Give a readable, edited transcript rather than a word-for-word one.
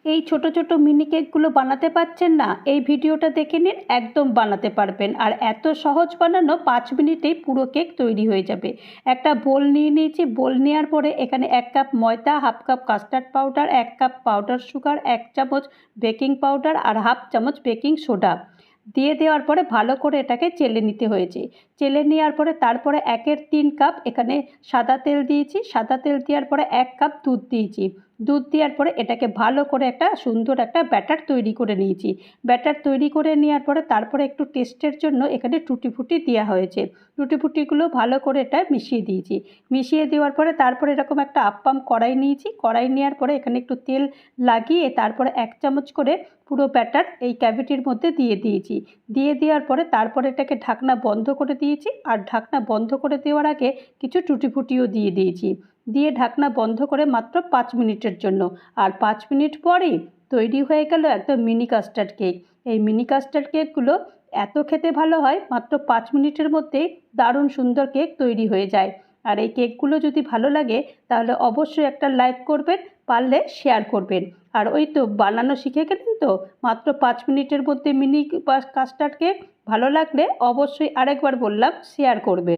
এই ছোট ছোট মিনি কেকগুলো বানাতে পারছেন না, এই ভিডিওটা দেখে নিন, একদম বানাতে পারবেন। আর এত সহজ বানানো, 5 মিনিটেই পুরো কেক তৈরি হয়ে যাবে। একটা বোল নিয়ে নিয়েছি। বোল নেওয়ার পরে এখানে 1 কাপ ময়দা, 1/2 cup custard powder, 1 cup powder sugar, 1 চামচ বেকিং পাউডার আর 1/2 চামচ বেকিং সোডা দিয়ে দেওয়ার পরে ভালো করে এটাকে চেলে নিতে হয়েছে। চেলে নেওয়ার পরে তারপরে 1-এর 3 কাপ এখানে সাদা তেল দিয়েছি। সাদা তেল দেওয়ার পরে 1 কাপ দুধ দিয়েছি। দুধ দেওয়ার পরে এটাকে ভালো করে একটা সুন্দর একটা ব্যাটার তৈরি করে নিয়েছি। ব্যাটার তৈরি করে নেওয়ার পরে তারপরে একটু টেস্টের জন্য এখানে টুটি ফুটি দেওয়া হয়েছে। টুটি ফুটিগুলো ভালো করে এটা মিশিয়ে দিয়েছি। মিশিয়ে দেওয়ার পরে তারপরে এরকম একটা আপ্পাম কড়াই নিয়েছি। কড়াই নেওয়ার পরে এখানে একটু তেল লাগিয়ে তারপরে 1 চামচ করে পুরো ব্যাটার এই ক্যাভিটির মধ্যে দিয়ে দিয়েছি। দিয়ে দেওয়ার পরে তারপরে এটাকে ঢাকনা বন্ধ করে দিয়েছি। আর ঢাকনা বন্ধ করে দেওয়ার আগে কিছু টুটি ফুটিও দিয়ে দিয়েছি। দিয়ে ঢাকনা বন্ধ করে মাত্র 5 মিনিটের জন্য। আর 5 মিনিট পরেই তৈরি হয়ে গেল একদম মিনি কাস্টার্ড কেক। এই মিনি কাস্টার্ড কেকগুলো এত খেতে ভালো হয়, মাত্র 5 মিনিটের মধ্যেই দারুণ সুন্দর কেক তৈরি হয়ে যায়। আর এই কেকগুলো যদি ভালো লাগে তাহলে অবশ্যই একটা লাইক করবেন, পারলে শেয়ার করবেন। আর ওই তো বানানো শিখে গেলেন তো, মাত্র 5 মিনিটের মধ্যে মিনি কাস্টার্ড কেক। ভালো লাগলে অবশ্যই, আরেকবার বললাম, শেয়ার করবেন।